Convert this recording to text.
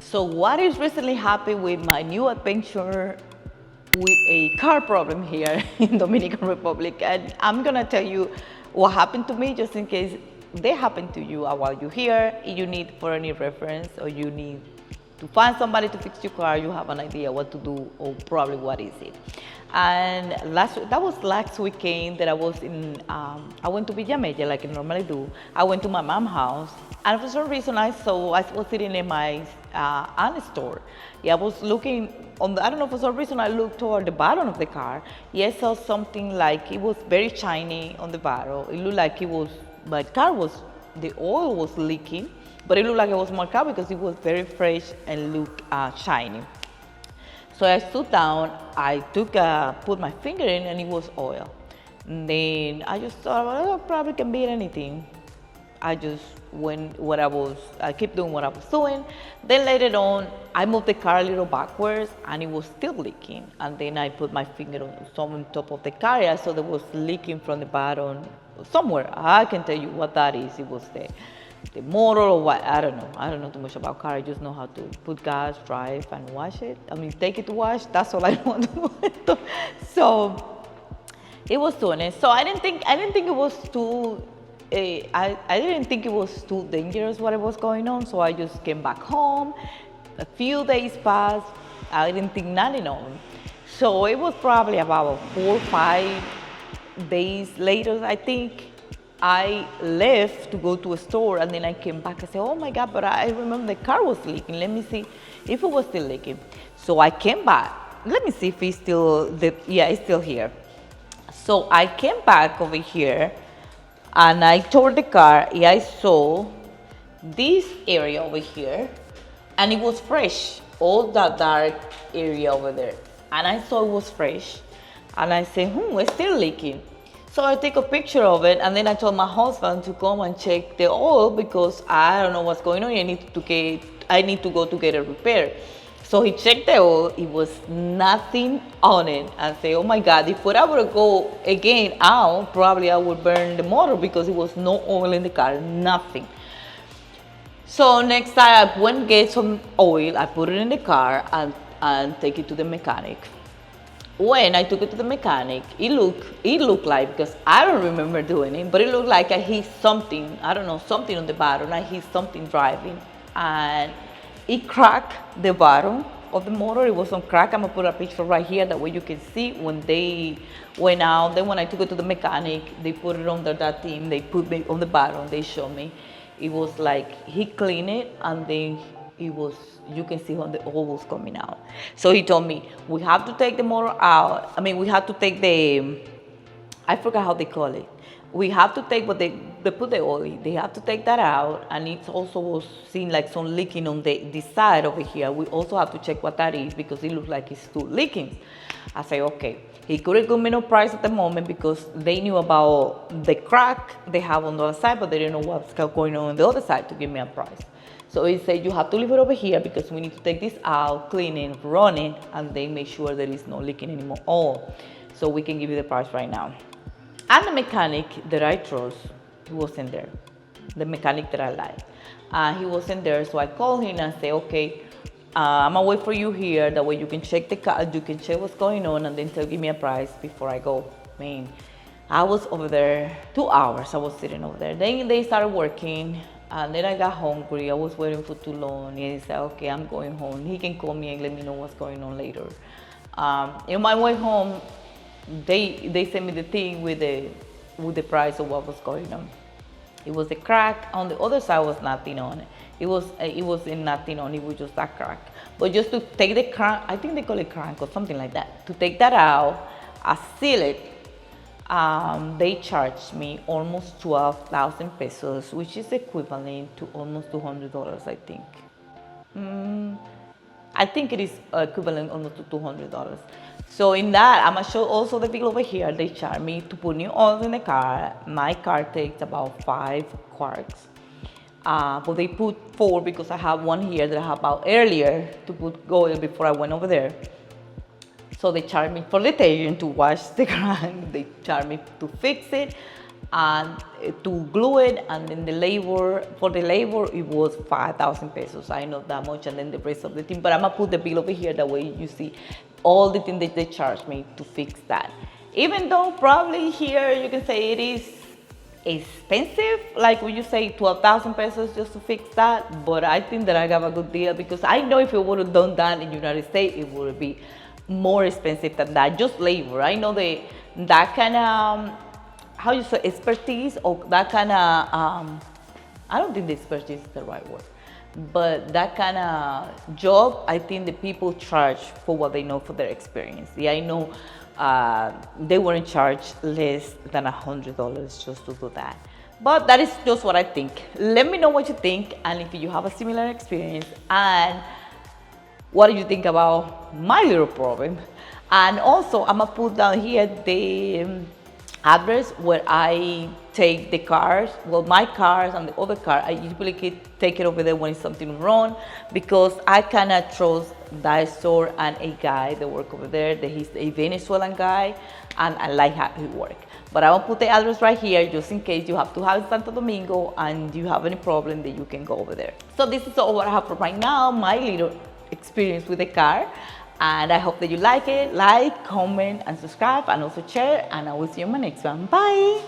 So what is recently happened with my new adventure with a car problem here in Dominican Republic, and I'm gonna tell you what happened to me just in case they happen to you while you're here. You need for any reference, or you need to find somebody to fix your car, you have an idea what to do or probably what is it. And that was last weekend that I was in, I went to Villamella like I normally do. I went to my mom's house, and for some reason I was sitting in my aunt's store. Yeah, I was looking on I don't know, for some reason I looked toward the bottom of the car. Yeah, I saw something like it was very shiny on the bottom. It looked like my car the oil was leaking, but it looked like it was my car because it was very fresh and looked shiny. So I stood down, I put my finger in, and it was oil. And then I just thought, well, it probably can be anything. I just I kept doing what I was doing. Then later on, I moved the car a little backwards, and it was still leaking. And then I put my finger on top of the car. I saw there was leaking from the bottom somewhere. I can tell you what that is. It was the motor or what, I don't know. I don't know too much about car. I just know how to put gas, drive, and wash it. I mean, take it to wash, that's all I want to do. So it was doing it. So I didn't think it was too, I didn't think it was too dangerous what was going on. So I just came back home. A few days passed. I didn't think nothing of it. So it was probably about 4 or 5 days later, I think. I left to go to a store, and then I came back. I said, oh my God, but I remember the car was leaking. Let me see if it was still leaking. So I came back. Let me see if it's still, yeah, it's still here. So I came back over here, and I toward the car. Yeah, I saw this area over here, and it was fresh, all that dark area over there. And I saw it was fresh, and I said, it's still leaking. So I take a picture of it, and then I told my husband to come and check the oil because I don't know what's going on. I need to go to get it repaired. So he checked the oil. It was nothing on it. I say, oh my God, if I were to go again out, probably I would burn the motor because it was no oil in the car, nothing. So next time I went and get some oil, I put it in the car and take it to the mechanic. When I took it to the mechanic, it looked like, because I don't remember doing it, but it looked like I hit something, I don't know, something on the bottom. I hit something driving, and it cracked the bottom of the motor. It was on crack. I'm gonna put a picture right here, that way you can see when they went out. Then when I took it to the mechanic, they put it under that thing, they put it on the bottom, they showed me. It was like, he cleaned it, and then you can see when the oil was coming out. So he told me, we have to take the motor out. I mean, we have to take I forgot how they call it. We have to take what they put the oil, they have to take that out. And it also was seen like some leaking on this side over here. We also have to check what that is because it looks like it's still leaking. I say, okay. He couldn't give me no price at the moment because they knew about the crack they have on the other side, but they didn't know what's going on the other side to give me a price. So he said, you have to leave it over here because we need to take this out, clean it, run it, and then make sure there is no leaking anymore oil. So we can give you the price right now. And the mechanic that I trust, he wasn't there. The mechanic that I like. He wasn't there, so I called him and said, okay, I'm gonna wait for you here. That way you can check the car, you can check what's going on, and then give me a price before I go. I mean, I was over there 2 hours. I was sitting over there. Then they started working. And then I got hungry. I was waiting for too long. And he said, okay, I'm going home. He can call me and let me know what's going on later. In my way home, they sent me the thing with the price of what was going on. It was a crack. On the other side was nothing on it. It was in nothing on it. It was just that crack. But just to take the crank, I think they call it crank or something like that. To take that out, I seal it. They charged me almost 12,000 pesos, which is equivalent to almost $200, I think. I think it is equivalent almost to $200. So in that, I'm gonna show also the bill over here. They charge me to put new oil in the car. My car takes about 5 quarts. But they put 4 because I have one here that I have bought earlier to put oil before I went over there. So they charge me for detergent to wash the car. They charge me to fix it. and to glue it, and then the labor, for the labor, it was 5,000 pesos. I know that much, and then the rest of the thing. But I'm gonna put the bill over here, that way you see all the things that they charged me to fix that. Even though probably here you can say it is expensive, like when you say 12,000 pesos just to fix that, but I think that I got a good deal, because I know if you would have done that in the United States, it would be more expensive than that, just labor. I know that kind of, how you say, expertise, or that kind of, I don't think the expertise is the right word, but that kind of job, I think the people charge for what they know, for their experience. Yeah, I know they weren't charged less than $100 just to do that. But that is just what I think. Let me know what you think, and if you have a similar experience, and what do you think about my little problem. And also, I'm gonna put down here the address where I take the cars, well, my cars and the other car, I usually take it over there when it's something wrong, because I cannot trust that store and a guy that work over there, that he's a Venezuelan guy, and I like how he work. But I will put the address right here, just in case you have to have Santo Domingo and you have any problem, that you can go over there. So this is all what I have for right now, my little experience with the car. And I hope that you like it. Like, comment, and subscribe, and also share. And I will see you in my next one. Bye.